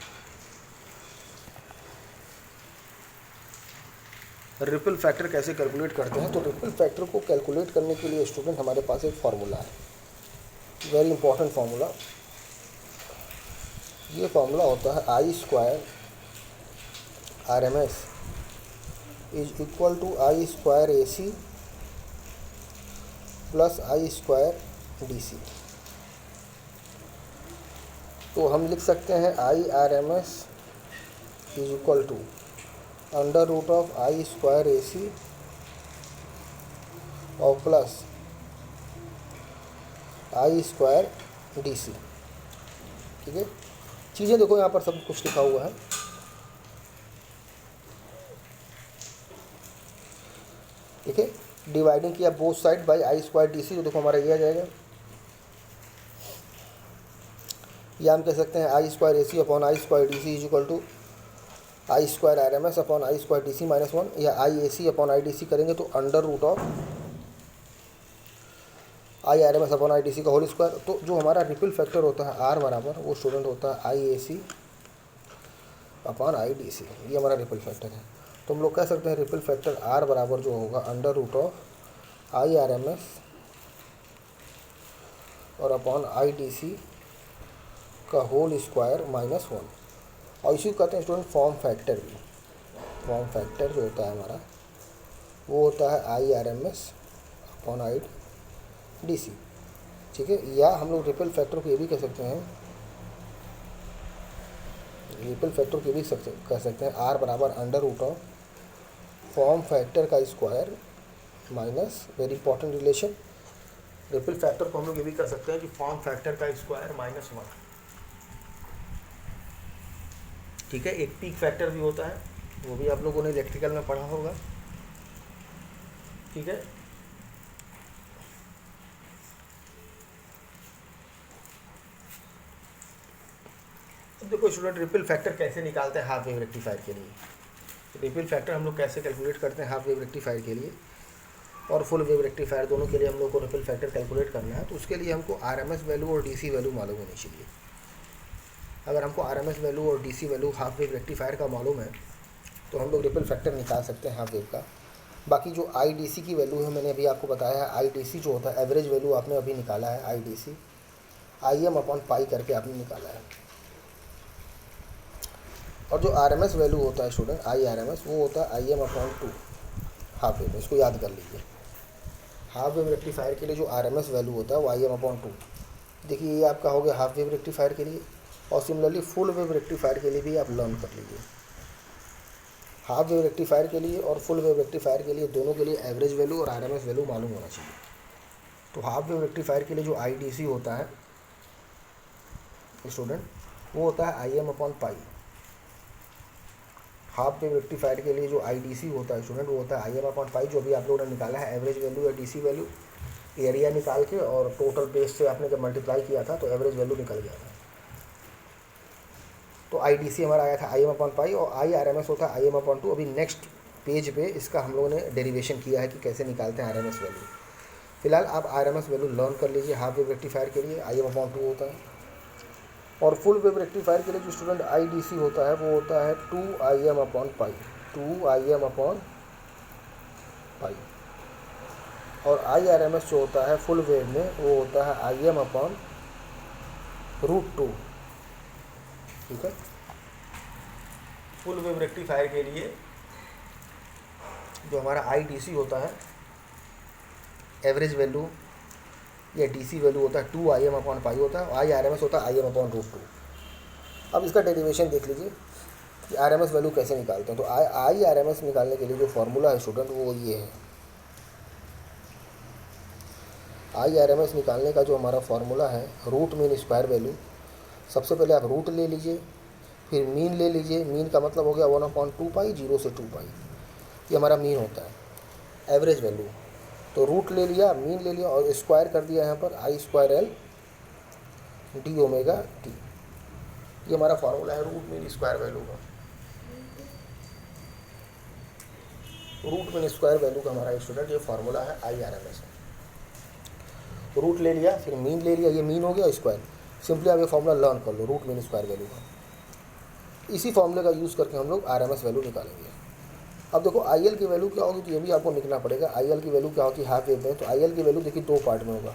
रिपल फैक्टर कैसे कैलकुलेट करते हैं? तो रिपल फैक्टर को कैलकुलेट करने के लिए स्टूडेंट हमारे पास एक फार्मूला है, वेरी इंपॉर्टेंट फार्मूला। ये फार्मूला होता है I square R M S is equal to I square A C plus I square D C. तो हम लिख सकते हैं I R M S is equal to under root of I square A C और plus I square D C, ठीक है। चीज़ें देखो यहाँ पर सब कुछ लिखा हुआ है, ठीक है। डिवाइडिंग किया both side by I square D C, तो देखो हमारा ये आ जाएगा। या हम कह सकते हैं I square A C upon I square D C is equal to I square R M S upon I square D C minus one, या I A C upon I D C करेंगे तो under root of I R M S upon I D C का होल स्क्वायर। तो जो हमारा रिपल फैक्टर होता है आर बराबर, वो स्टूडेंट होता है आई ए सी अपॉन आई डी सी, ये हमारा रिपल फैक्टर है। तो हम लोग कह सकते हैं रिपल फैक्टर आर बराबर जो होगा under root of I R M S और अपॉन आई डी सी का होल स्क्वायर माइनस वन। और इसी को कहते हैं स्टूडेंट फॉर्म फैक्टर भी। फॉर्म फैक्टर जो होता है हमारा वो होता है I R M S upon I D C, ठीक है। या हम लोग रिपल फैक्टर को ये भी कह सकते हैं, रिपल फैक्टर को ये भी कह सकते हैं आर बराबर under root of form factor का square minus, very important relation, ripple factor को हम लोग ये भी कर सकते हैं कि फॉर्म फैक्टर का स्क्वायर माइनस वन, ठीक है। एक पीक फैक्टर भी होता है, वो भी आप लोगों ने इलेक्ट्रिकल में पढ़ा होगा, ठीक है। अब देखो स्टूडेंट रिपल फैक्टर कैसे निकालते हैं हाफ वेव रेक्टिफायर के लिए। रिपल फैक्टर हम लोग कैसे कैलकुलेट करते हैं हाफ वेव रेक्टिफायर के लिए और फुल वेव रेक्टिफायर, दोनों के लिए हम लोग को रिपल फैक्टर कैलकुलेट करना है। तो उसके लिए हमको आरएमएस वैल्यू और डीसी वैल्यू मालूम होनी चाहिए। अगर हमको आरएमएस वैल्यू और DC value half wave rectifier का मालूम है तो हम लोग रिपल फैक्टर निकाल सकते हैं हाफ वेव का। बाकी जो आईडीसी की वैल्यू है मैंने अभी आपको बताया है, आईडीसी जो होता है एवरेज वैल्यू आपने अभी निकाला है, आईडीसी आईएम अपॉन पाई करके आपने निकाला है। और जो आरएमएस वैल्यू होता है स्टूडेंट आईआरएमएस, वो होता है I M upon two half wave. इसको याद कर लीजिए, हाफ वेव रेक्टिफायर के लिए जो आरएमएस वैल्यू होता है वो आईएम अपॉन टू। देखिए ये आपका हो गया हाफ वेव रेक्टिफायर के लिए, और सिमिलरली फुल वेव रेक्टिफायर के लिए भी आप लर्न कर लीजिए। हाफ वेव रेक्टिफायर के लिए और फुल वेव रेक्टिफायर के लिए दोनों के लिए एवरेज वैल्यू और आरएमएस वैल्यू मालूम होना चाहिए। तो हाफ वेव रेक्टिफायर के लिए जो आईडीसी होता है स्टूडेंट वो होता है I M upon pi. Half wave rectifier के लिए जो आईडीसी होता है स्टूडेंट वो होता है आईएम अपॉन पाई, जो भी आप लोगों ने निकाला है एवरेज वैल्यू या डीसी वैल्यू, एरिया निकाल के और टोटल बेस से आपने जब मल्टीप्लाई किया था तो एवरेज वैल्यू निकल गया था। तो आईडीसी हमारा आया था आईएम अपॉन पाई और आईआरएमएस होता है आईएम अपॉन टू। अभी नेक्स्ट पेज पे इसका हम लोगों ने डेरिवेशन किया है कि कैसे निकालते हैं आरएमएस वैल्यू। फिलहाल आप आरएमएस वैल्यू लर्न कर लीजिए। हाफ वेव रेक्टिफायर के लिए IM/2 होता है, और फुल वेव रेक्टिफायर के लिए जो स्टूडेंट IDC होता है वो होता है 2IM/π, 2IM/π। और IRMS जो होता है फुल वेव में वो होता है IM/√2। ठीक है, फुल वेव रेक्टिफायर के लिए जो हमारा IDC होता है, एवरेज वैल्यू या DC वैल्यू होता है 2IM/π होता है, और IRMS होता है IM/√2। अब इसका डेरिवेशन देख लीजिए कि RMS वैल्यू कैसे निकालते हैं। तो IRMS निकालने के लिए जो फॉर्मूला है स्टूडेंट वो ये है। IRMS निकालने का जो हमारा फॉर्मूला है, रूट मीन स्क्वायर वैल्यू, सबसे पहले आप रूट ले लीजिए, फिर मीन ले लीजिए। मीन का मतलब हो गया 1/2π, 0 से 2π, ये हमारा मीन होता है, एवरेज वैल्यू। तो रूट ले लिया, मीन ले लिया, और स्क्वायर कर दिया यहाँ पर I²L d⍵t। ये हमारा फॉर्मूला है रूट मीन स्क्वायर वैल्यू का। रूट मीन स्क्वायर वैल्यू का हमारा स्टूडेंट ये फॉर्मूला है IRMS। रूट ले लिया, फिर मीन ले लिया, ये मीन हो गया स्क्वायर। सिंपली आप ये फॉर्मूला लर्न कर लो रूट मीन स्क्वायर वैल्यू का। इसी फॉर्मूले का यूज़ करके हम लोग RMS वैल्यू निकालेंगे। अब देखो IL की वैल्यू क्या होगी, तो ये भी आपको लिखना पड़ेगा। IL की वैल्यू क्या होती है हाफ वेव में, तो IL की वैल्यू देखिए दो पार्ट में होगा।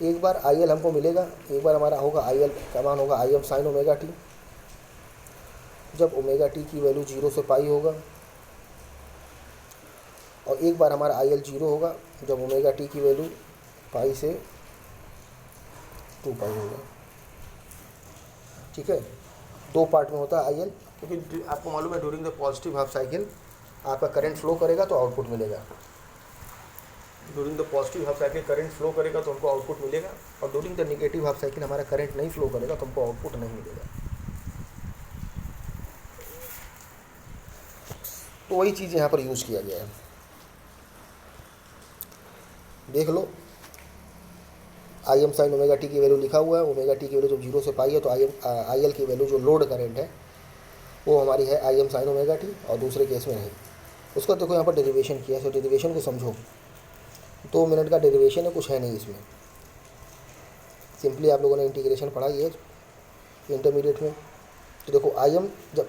एक बार IL हमको मिलेगा, एक बार हमारा होगा IL का मान होगा IM/ωt, जब ωt की वैल्यू 0 से π होगा, और एक बार हमारा IL 0 होगा जब ωt की वैल्यू π से 2π होगा। ठीक है, दो पार्ट में होता है IL, क्योंकि आपको मालूम है during the positive half cycle आपका करंट फ्लो करेगा तो आउटपुट मिलेगा। During the positive half cycle current flow करेगा तो हमको आउटपुट मिलेगा, और during the negative half cycle हमारा करंट नहीं फ्लो करेगा तो हमको आउटपुट नहीं मिलेगा। तो वही चीज़ यहाँ पर यूज़ किया गया है। देख लो, IM/ωt की वैल्यू लिखा हुआ है। ωt की वैल्यू जब 0 से π है तो IL की वैल्यू जो लोड करंट है वो हमारी है IM/ωt, और दूसरे केस में नहीं। उसका देखो यहाँ पर डेरिवेशन किया, तो डेरिवेशन को समझो। 2 मिनट का डेरिवेशन है, कुछ है नहीं इसमें। सिंपली आप लोगों ने इंटीग्रेशन पढ़ा ये इंटरमीडिएट में। तो देखो IM जब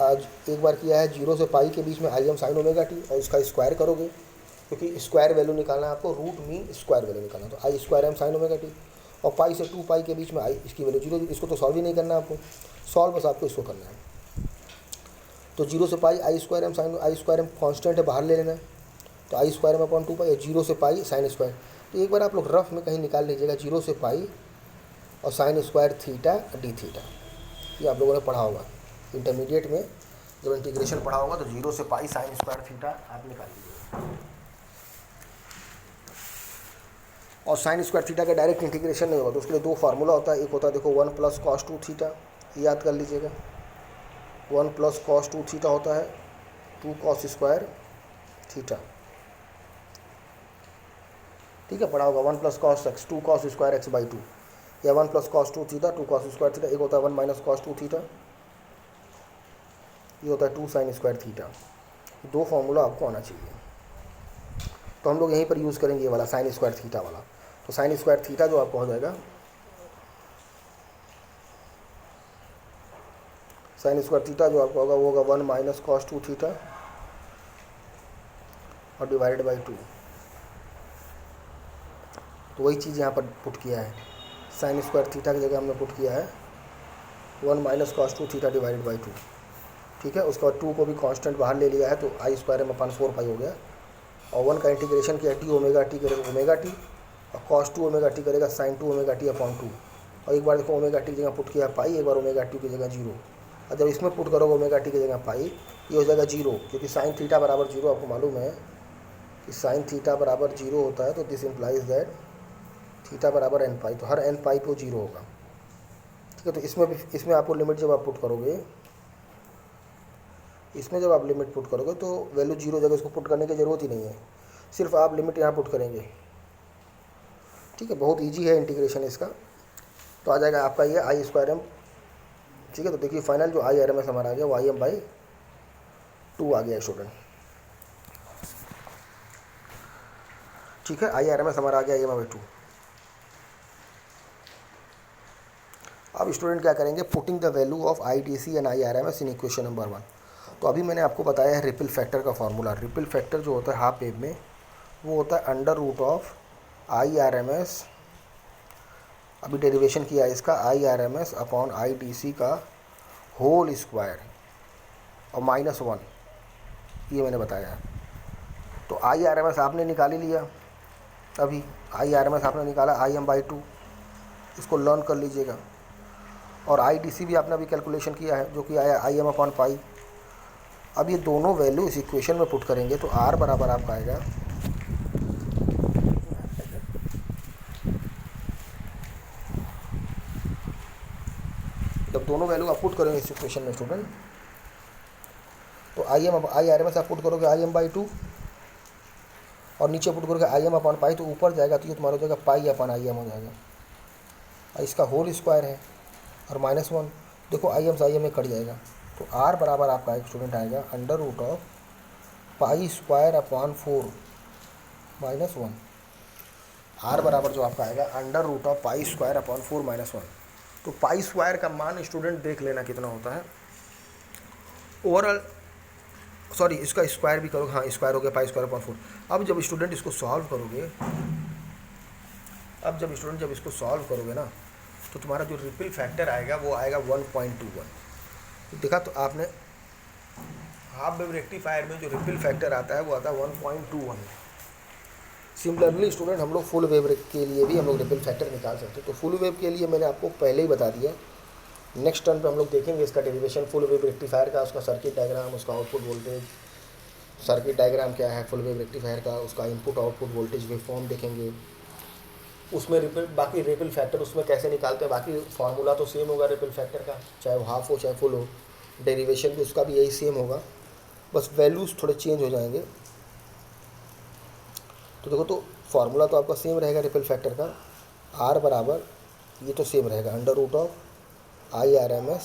आज एक बार किया है 0 से π के बीच में IM/ωt, और इसका स्क्वायर करोगे, क्योंकि स्क्वायर वैल्यू निकालना है आपको, रूट मीन स्क्वायर वैल्यू निकालना। तो I²M/ωt, और π से 2π के बीच में इसकी वैल्यू 0। इसको तो सॉल्व ही नहीं करना आपको, सॉल्व बस आपको इसको करना है। तो 0 से π I²M कॉन्स्टेंट है, बाहर ले लेना है, तो I²M/2π, 0 से π साइन स्क्वायर। तो एक बार आप लोग रफ में कहीं निकाल लीजिएगा 0 से π और sine square theta d theta. ये आप लोगों ने पढ़ा होगा इंटरमीडिएट में, जब इंटीग्रेशन पढ़ा होगा तो 0 से π साइन स्क्वायर थीटा आप निकाल लीजिएगा। और साइन स्क्वायर थीटा का डायरेक्ट इंटीग्रेशन नहीं होगा, तो उसके लिए दो फार्मूला होता है। एक होता है देखो 1 + cos2 थीटा, याद कर लीजिएगा। 1 + cos2 थीटा होता है 2 cos स्क्वायर थीटा। ठीक है, पढ़ा होगा 1 + cos x, 2 cos square x/2, या 1 + cos2 theta 2 cos square theta. एक होता है 1 - cos2 थीटा, ये होता है 2 साइन स्क्वायर थीटा। दो फार्मूला आपको आना चाहिए, तो हम लोग यहीं पर यूज़ करेंगे ये वाला साइन स्क्वायर थीटा वाला। तो साइन स्क्वायर थीटा जो आपको हो जाएगा, साइन स्क्वायर थीटा जो आपको होगा वो होगा 1 - cos2 थीटा और डिवाइडेड बाई 2। तो वही चीज़ यहाँ पर पुट किया है, साइन स्क्वायर थीटा की जगह हमने पुट किया है 1 - cos2 थीटा डिवाइडेड बाई 2। ठीक है, उसके बाद 2 को भी कांस्टेंट बाहर ले लिया है, तो I²M/4π हो गया, और 1 का इंटीग्रेशन किया d⍵t करेगा ωt, और cos2ωt करेगा sin2ωt/2। और एक बार देखो ωt की जगह पुट किया π, एक बार ωt की जगह 0, और जब इसमें पुट करोगे ωt की जगह π, ये हो जाएगा 0, क्योंकि साइन थीटा बराबर 0 आपको मालूम है कि साइन थीटा बराबर 0 होता है। तो दिस इम्प्लाइज दैट थीटा बराबर nπ, तो हर nπ पे 0 होगा। ठीक है, तो इसमें आपको लिमिट जब आप पुट करोगे, इसमें जब आप लिमिट पुट करोगे तो वैल्यू 0 जगह इसको पुट करने की ज़रूरत ही नहीं है, सिर्फ आप लिमिट यहाँ पुट करेंगे। ठीक है, बहुत इजी है इंटीग्रेशन इसका। तो आ जाएगा आपका ये I²M। ठीक है, तो देखिए फाइनल जो IRMS हमारा आ गया वो IM/2 आ गया स्टूडेंट। ठीक है। आई आर एम एस हमारा आ गया IM/2। अब स्टूडेंट क्या करेंगे, putting the value of ITC and IRMS in equation number 1। तो अभी मैंने आपको बताया है रिपल फैक्टर का फॉर्मूला। रिपल फैक्टर जो होता है हाफ वेव में, वो होता है अंडर रूट ऑफ IRMS, अभी डेरिवेशन किया है इसका, IRMS अपॉन ITC का होल स्क्वायर और -1, ये मैंने बताया है। तो IRMS आपने निकाल ही लिया, अभी IRMS आपने निकाला IM/2, इसको लर्न कर लीजिएगा। और ITC भी आपने अभी कैलकुलेशन किया है, जो कि आया IM/पाई। अब ये दोनों वैल्यू इस इक्वेशन में पुट करेंगे तो R बराबर आपका आएगा, जब दोनों वैल्यू आप पुट करेंगे इस इक्वेशन में स्टूडेंट, तो IRMS आप पुट करोगे IM/2 और नीचे पुट करोगे IM/पाई, तो ऊपर जाएगा तो ये तुम्हारा हो जाएगा पाई/IM हो जाएगा। और इसका होल स्क्वायर है और -1, देखो IM से IM में कट जाएगा, तो R बराबर आपका एक स्टूडेंट आएगा अंडर रूट ऑफ पाई² 4 -1। R बराबर जो आपका आएगा अंडर रूट ऑफ पाई² 4 -1। तो पाई² का मान स्टूडेंट देख लेना कितना होता है ओवरऑल, सॉरी इसका स्क्वायर भी करोगे, हाँ स्क्वायर हो गया पाई²/4। अब जब स्टूडेंट इसको सॉल्व करोगे, जब इसको सॉल्व करोगे ना, तो तुम्हारा जो रिपल फैक्टर आएगा वो आएगा 1.21। तो देखा, तो आपने हाफ वेव रेक्टिफायर में जो रिपल फैक्टर आता है वो आता है 1.21। सिमिलरली स्टूडेंट हम लोग फुल वेव के लिए भी हम लोग रिपल फैक्टर निकाल सकते हैं। तो फुल वेव के लिए मैंने आपको पहले ही बता दिया, नेक्स्ट टर्न पे हम लोग देखेंगे इसका डेरिवेशन फुल वेव रेक्टिफायर का, उसका सर्किट डायग्राम, उसका आउटपुट वोल्टेज, सर्किट डायग्राम क्या है फुल वेव रेक्टिफायर का, उसका इनपुट आउटपुट वोल्टेज वेवफॉर्म देखेंगे, उसमें बाकी रिपल फैक्टर उसमें कैसे निकालते हैं। बाकी फार्मूला तो सेम होगा रिपल फैक्टर का, चाहे वो हाफ हो चाहे फुल हो, डेरिवेशन भी उसका भी यही सेम होगा, बस वैल्यूज़ थोड़े चेंज हो जाएंगे। तो देखो, तो फार्मूला तो आपका सेम रहेगा रिपल फैक्टर का, R बराबर ये तो सेम रहेगा अंडर रूट ऑफ IRMS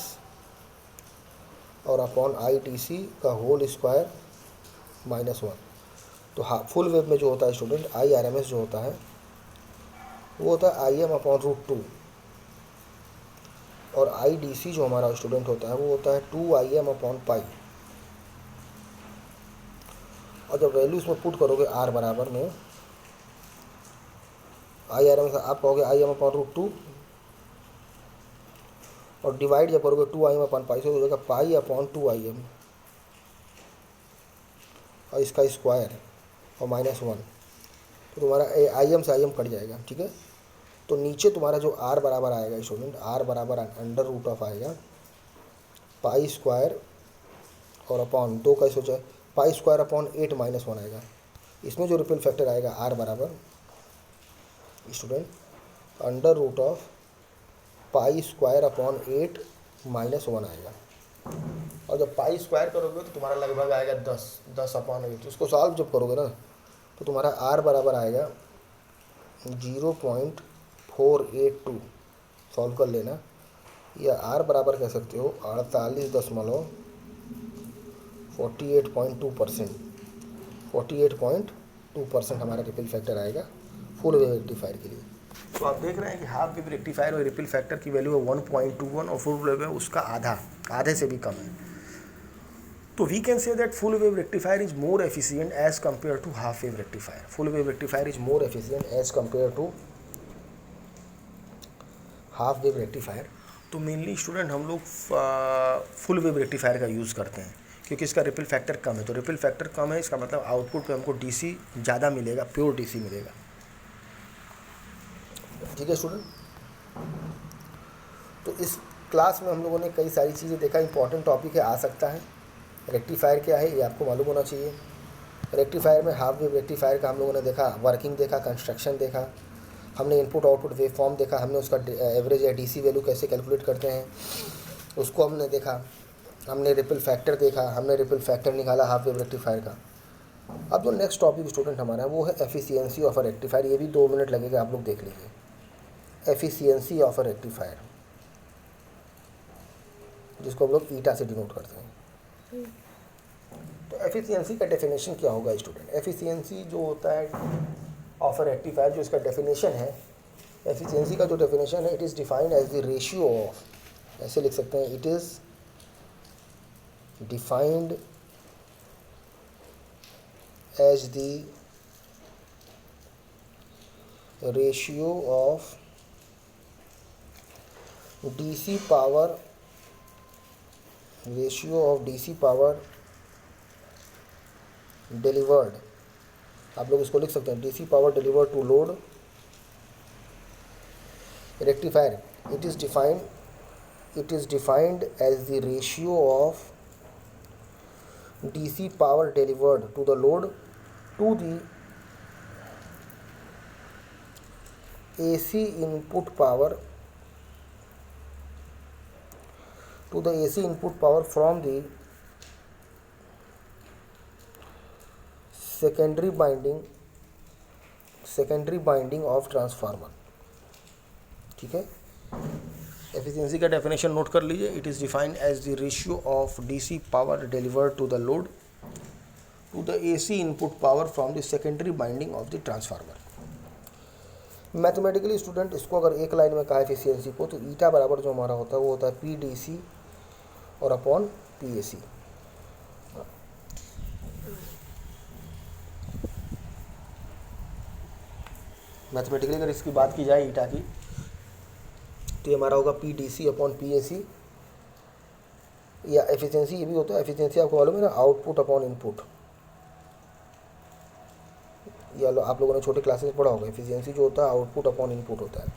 और अपॉन ITC का होल स्क्वायर -1। तो हाँ, फुल वेव में जो होता है स्टूडेंट IRMS जो होता है वो होता है IM/√2 और IDC जो हमारा स्टूडेंट होता है वो होता है 2IM/पाई। और जब वैल्यू इसमें पुट करोगे R बराबर में IRMS आप कहोगे IM/√2 और डिवाइड जब करोगे 2IM/पाई से हो जाएगा पाई/2IM और इसका स्क्वायर और -1। तो तुम्हारा IM से IM कट जाएगा, ठीक है। तो नीचे तुम्हारा जो R बराबर आएगा स्टूडेंट, R बराबर अंडर रूट ऑफ आएगा पाई² और अपॉन 2 कैसे हो जाए पाई²/8 -1 आएगा। इसमें जो रिपल फैक्टर आएगा R बराबर स्टूडेंट अंडर रूट ऑफ पाई²/8 -1 आएगा। और जब पाई² करोगे तो तुम्हारा लगभग आएगा 10/8। उसको सॉल्व जब करोगे ना तो तुम्हारा R बराबर आएगा 0.482, सॉल्व कर लेना, या R बराबर कह सकते हो 48.2%। 48.2% हमारा रिपल फैक्टर आएगा फुल वेव रेक्टिफायर के लिए। तो आप देख रहे हैं कि हाफ वेव रेक्टिफायर और रिपल फैक्टर की वैल्यू है 1.21 और फुल वेव है उसका आधे से भी कम है। तो we can say that full wave rectifier is more efficient as compare to half wave rectifier. Full wave rectifier is more efficient as compare to half wave rectifier. तो मेनली स्टूडेंट हम लोग फुल वेव रेक्टिफायर का यूज़ करते हैं क्योंकि इसका रिपल फैक्टर कम है। तो रिपल फैक्टर कम है, इसका मतलब आउटपुट पे हमको DC ज़्यादा मिलेगा, प्योर DC मिलेगा, ठीक है स्टूडेंट। तो इस क्लास में हम लोगों ने कई सारी चीज़ें देखा, इंपॉर्टेंट टॉपिक है, आ सकता है। रेक्टिफायर क्या है ये आपको मालूम होना चाहिए। रेक्टिफायर में हाफ वेव रेक्टिफायर का हम लोगों ने देखा, वर्किंग देखा, कंस्ट्रक्शन देखा, हमने इनपुट आउटपुट वेव फॉर्म देखा, हमने उसका एवरेज या DC वैल्यू कैसे कैलकुलेट करते हैं उसको हमने देखा, हमने रिपल फैक्टर देखा, हमने रिपल फैक्टर निकाला हाफ वेव रेक्टिफायर का। अब जो नेक्स्ट टॉपिक स्टूडेंट हमारा है वो है एफिशिएंसी ऑफ अ रेक्टिफायर। ये भी 2 मिनट लगेगा, आप लोग देख लीजिए। एफिशिएंसी ऑफ अ रेक्टिफायर, जिसको हम लोग ईटा से डिनोट करते हैं। तो एफिशिएंसी का डेफिनेशन क्या होगा स्टूडेंट? एफिशिएंसी जो होता है ऑफ अ रेक्टिफायर, जो इसका डेफिनेशन है एफिशिएंसी का, जो डेफिनेशन है, it is defined as the ratio of, ऐसे लिख सकते हैं, it is defined as the ratio of DC power, ratio of DC power delivered, आप लोग इसको लिख सकते हैं, DC power delivered to load rectifier, it is defined as the ratio of DC power delivered to the load to the AC input power, to the AC input power from the secondary binding of transformer। ठीक है, एफिशिएंसी का डेफिनेशन नोट कर लीजिए, it is defined as the ratio of DC power delivered to the load to the AC input power from the secondary binding of the transformer. Mathematically student इसको अगर एक लाइन में कहा एफिशिएंसी को, तो ईटा बराबर जो हमारा होता है वो होता है PDC और अपॉन PAC। मैथमेटिकली अगर इसकी बात की जाए ईटा की, तो ये हमारा होगा PDC अपॉन PAC, या एफिशिएंसी ये भी होता है, एफिशिएंसी आपको मालूम है ना, आउटपुट अपॉन इनपुट, या आप लोगों ने छोटे क्लासेस में पढ़ा होगा, एफिशिएंसी जो होता है आउटपुट अपॉन इनपुट होता है।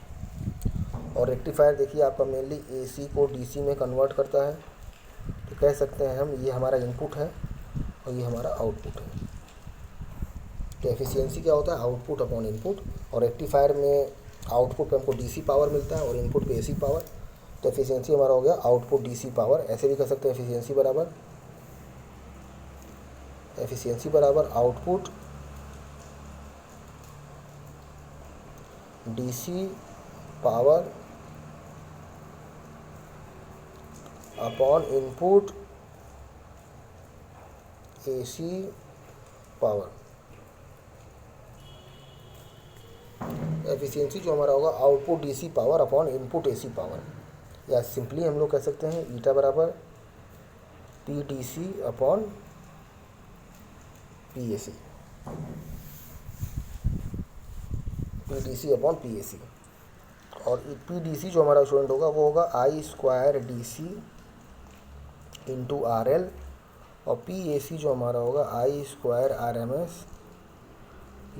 और रेक्टिफायर देखिए आपका मेनली AC को DC में कन्वर्ट करता है, तो कह सकते हैं हम ये हमारा इनपुट है और ये हमारा आउटपुट है। तो एफिशिएंसी क्या होता है, आउटपुट अपॉन इनपुट, और रेक्टिफायर में आउटपुट पे हमको DC पावर मिलता है और इनपुट पे AC पावर, तो एफिशिएंसी हमारा हो गया आउटपुट DC पावर। ऐसे भी कह सकते हैं एफिशिएंसी बराबर output DC power upon input AC power. Efficiency जो हमारा होगा output DC power upon input AC power, या सिंपली हम लोग कह सकते हैं ईटा बराबर PDC upon PAC, PDC upon PAC। और PDC जो हमारा स्टूडेंट होगा वो होगा I square DC into RL, और PAC जो हमारा होगा I square RMS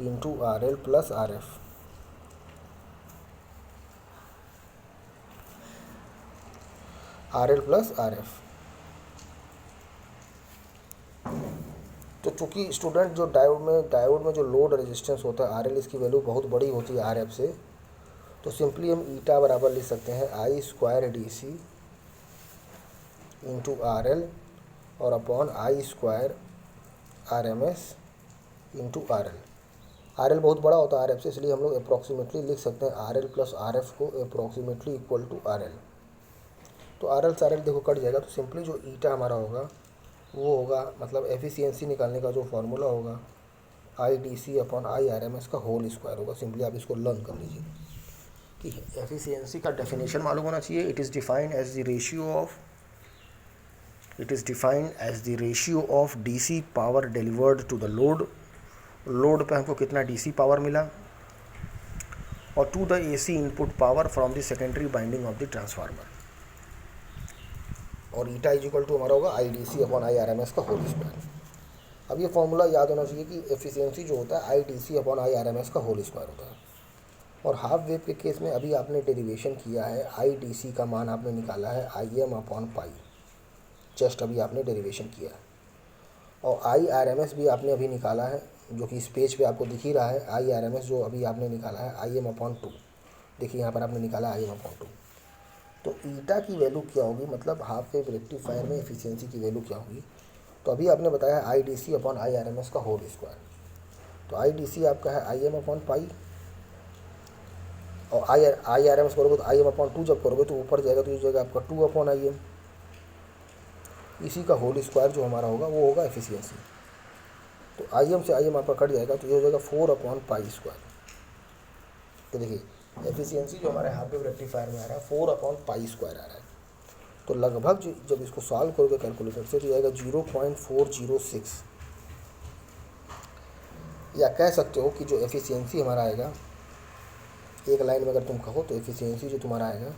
into RL plus RF। RL plus RF। तो चूँकि स्टूडेंट जो डायोड में जो लोड रेजिस्टेंस होता है RL, इसकी वैल्यू बहुत बड़ी होती है RF से, तो सिंपली हम ईटा बराबर लिख सकते हैं I square DC into RL और upon I square RMS into RL बहुत बड़ा होता है RF से, इसलिए हम लोग अप्रॉक्सीमेटली लिख सकते हैं RL प्लस RF को अप्रॉक्सीमेटली इक्वल टू RL। तो RL से RL देखो कट जाएगा, तो सिंपली जो ईटा हमारा होगा वो होगा, मतलब एफिशिएंसी निकालने का जो फार्मूला होगा IDC अपॉन IRMS का होल स्क्वायर होगा। सिंपली आप इसको लर्न कर लीजिए कि एफिशिएंसी का डेफिनेशन मालूम होना चाहिए, it is defined as the ratio of DC power delivered to the load पे हमको कितना DC पावर मिला, और to the AC input power from the secondary binding of the transformer. और ईटा इज इक्वल टू हमारा होगा IDC अपॉन IRMS का होल स्क्वायर। अब ये फॉर्मूला याद होना चाहिए कि एफिशिएंसी जो होता है IDC अपॉन IRMS का होल स्क्वायर होता है। और हाफ वेव के केस में अभी आपने डेरिवेशन किया है, IDC का मान आपने निकाला है IM अपॉन पाई, जस्ट अभी आपने डेरिवेशन किया है, और IRMS भी आपने अभी निकाला है, जो कि इस पेज पे आपको दिख ही रहा है। IRMS जो अभी आपने निकाला है IM अपॉन 2, देखिए यहाँ पर आपने निकाला है IM अपॉन 2। तो ईटा की वैल्यू क्या होगी, मतलब हाफ वेव रेक्टिफायर में एफिशिएंसी की वैल्यू क्या होगी, तो अभी आपने बताया IDC अपॉन IRMS का होल स्क्वायर। तो IDC आपका है IM अपॉन पाई, और IRMS करोगे तो IM अपॉन 2 जब करोगे तो ऊपर जाएगा, तो ये जाएगा आपका 2 अपॉन IM। इसी का होल स्क्वायर जो हमारा होगा वो होगा एफिशिएंसी। तो IM से IM आपका कट जाएगा, तो ये हो जाएगा 4 अपॉन पाई स्क्वायर। तो देखिए एफिशिएंसी जो हमारे हाफ वेव रेक्टिफायर में आ रहा है 4/π² आ रहा है। तो लगभग जब इसको सॉल्व करोगे कैलकुलेटर से तो आएगा 0.406, या कह सकते हो कि जो एफिशिएंसी हमारा आएगा, एक लाइन में अगर तुम कहो तो एफिशिएंसी जो तुम्हारा आएगा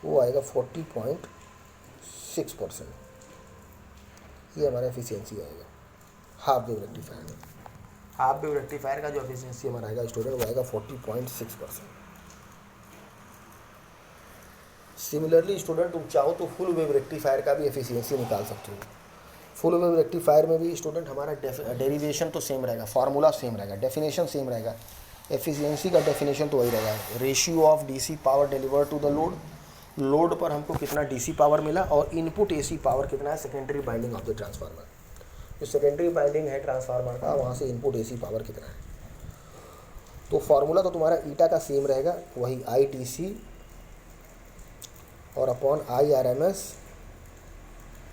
वो आएगा 40.6%। ये हमारा एफिशिएंसी आएगा हाफ वेव रेक्टिफायर में। हाफ वेव रेक्टिफायर का जो एफिशिएंसी हमारा आएगा स्टूडेंट वो आएगा 40.6%। सिमिलरली स्टूडेंट तुम चाहो तो फुल वेव रेक्टिफायर का भी एफिशिएंसी निकाल सकते हो। फुल वेव रेक्टिफायर में भी स्टूडेंट हमारा डेरिवेशन तो सेम रहेगा, फार्मूला सेम रहेगा, डेफिनेशन सेम रहेगा। एफिशिएंसी का डेफिनेशन तो वही रहेगा, ratio of DC power deliver to the load. Load पर हमको कितना डीसी पावर मिला और इनपुट एसी पावर कितना है secondary binding of the transformer. जो सेकेंडरी बाइंडिंग है ट्रांसफार्मर का वहाँ से इनपुट एसी पावर कितना है। तो फार्मूला तो तुम्हारा ईटा का सेम रहेगा, वही आई टी सी और upon I R M S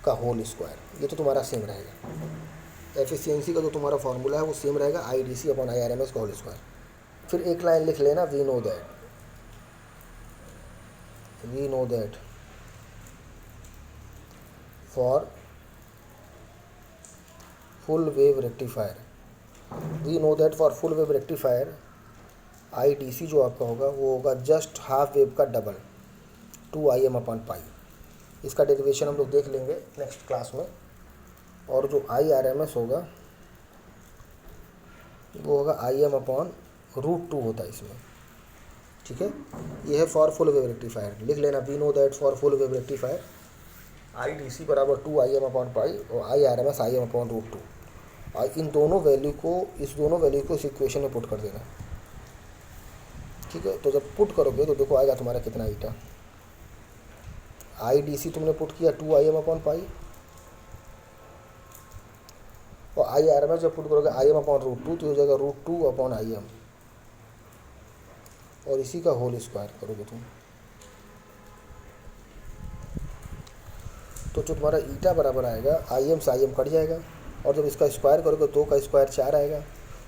का होल स्क्वायर, ये तो तुम्हारा सेम रहेगा। एफिशिएंसी का जो तुम्हारा फार्मूला है वो सेम रहेगा, I D C upon I R M S का होल स्क्वायर। फिर एक लाइन लिख लेना, we know that for full wave rectifier, I D C जो आपका होगा वो होगा जस्ट हाफ वेव का डबल 2Im/π। इसका डेरिवेशन हम लोग देख लेंगे नेक्स्ट क्लास में। और जो IRMS होगा वो होगा Im/√2 होता है इसमें, ठीक है। ये है फॉर फुल वेव रेक्टिफायर, लिख लेना we know that for full wave rectifier IDC बराबर 2Im/π और IRMS Im/√2। और इस दोनों वैल्यू को इस इक्वेशन में पुट कर देना, ठीक है। तो जब पुट करोगे तो देखो आएगा तुम्हारा कितना ईटा। IDC तुमने पुट किया 2Im/π और IRMS जब पुट करोगे Im/√2 तो हो जाएगा √2/Im और इसी का होल स्क्वायर करोगे तुम। तो जो तुम्हारा ईटा बराबर आएगा Im से Im कट जाएगा और जब इसका स्क्वायर करोगे 2 का स्क्वायर 4 आएगा,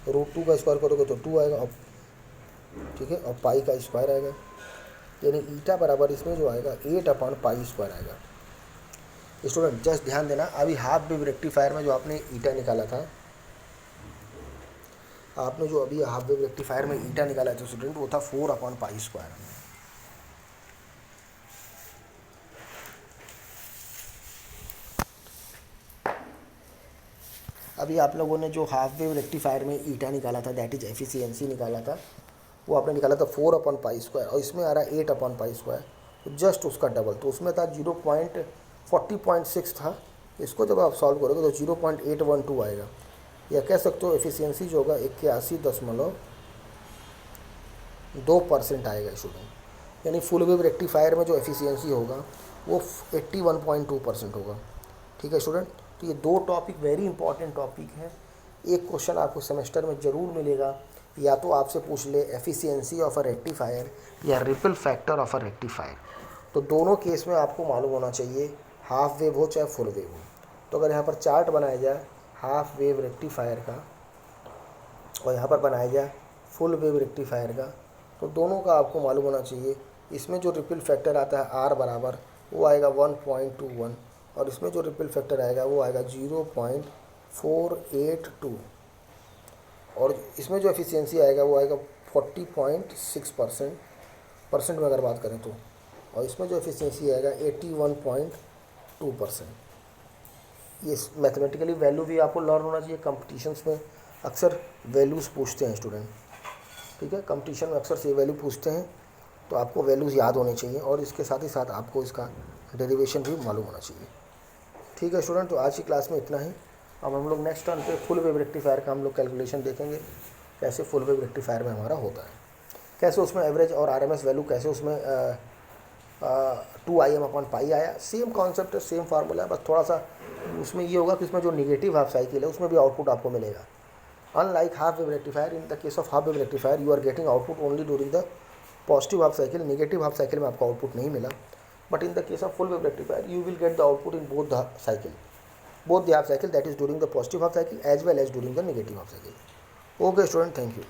√2 का स्क्वायर करोगे तो 2 आएगा, और ठीक है, और पाई का स्क्वायर आएगा, यानी ईटा बराबर इसमें जो आएगा 8/π² आएगा। स्टूडेंट जस्ट ध्यान देना, अभी हाफ वेव रेक्टिफायर में जो आपने ईटा निकाला था, आपने जो अभी हाफ वेव रेक्टिफायर में ईटा निकाला था स्टूडेंट वो था 4/π²। अभी आप लोगों ने जो हाफ वेव रेक्टिफायर में ईटा निकाला था, दैट इज एफिशिएंसी निकाला था, वो आपने निकाला था 4/π² और इसमें आ रहा है 8/π², तो जस्ट उसका डबल। तो उसमें था 40.6 था, इसको जब आप सॉल्व करोगे तो 0.812 आएगा, या कह सकते हो एफिशिएंसी जो होगा 81.2% आएगा स्टूडेंट। यानी फुल वेव रेक्टिफायर में जो एफिशिएंसी होगा वो 81.2% होगा, ठीक है स्टूडेंट। तो ये दो टॉपिक वेरी इंपॉर्टेंट टॉपिक है। एक क्वेश्चन आपको सेमेस्टर में ज़रूर मिलेगा, या तो आपसे पूछ ले एफिशिएंसी ऑफ अ रेक्टिफायर या ripple factor of a rectifier. तो दोनों केस में आपको मालूम होना चाहिए, हाफ वेव हो चाहे फुल वेव हो। तो अगर यहाँ पर चार्ट बनाया जाए हाफ वेव रेक्टिफायर का और यहाँ पर बनाया जाए फुल वेव रेक्टिफायर का, तो दोनों का आपको मालूम होना चाहिए। इसमें जो रिपल फैक्टर आता है R बराबर वो आएगा 1.21 और इसमें जो रिपल फैक्टर आएगा वो आएगा 0.482 और इसमें जो एफिशिएंसी आएगा वो आएगा 40.6% में अगर बात करें तो, और इसमें जो एफिशिएंसी आएगा 81.2%। ये मैथमेटिकली वैल्यू भी आपको लर्न होना चाहिए। कंपटीशंस में अक्सर वैल्यूज़ पूछते हैं स्टूडेंट, ठीक है, कंपटीशन में अक्सर से वैल्यू पूछते हैं, तो आपको वैल्यूज़ याद होनी चाहिए और इसके साथ ही साथ आपको इसका डेरिवेशन भी मालूम होना चाहिए, ठीक है स्टूडेंट। तो आज की क्लास में इतना ही। अब हम लोग नेक्स्ट टर्न पे फुल वेव रेक्टिफायर का हम लोग कैलकुलेशन देखेंगे, कैसे फुल वेव रेक्टिफायर में हमारा होता है, कैसे उसमें एवरेज और RMS वैल्यू कैसे उसमें 2Im/π आया। सेम कॉन्सेप्ट है, सेम फार्मूला है, बस थोड़ा सा उसमें ये होगा कि उसमें जो निगेटिव हाफ साइकिल है उसमें भी आउटपुट आपको मिलेगा। Unlike half wave rectifier, in the case of half wave rectifier you are getting output only during the positive half cycle, negative half cycle में आपको आउटपुट नहीं मिला। But in the case of full wave rectifier you will get the output in both the half cycle, that is during the positive half cycle as well as during the negative half cycle. Okay student, thank you.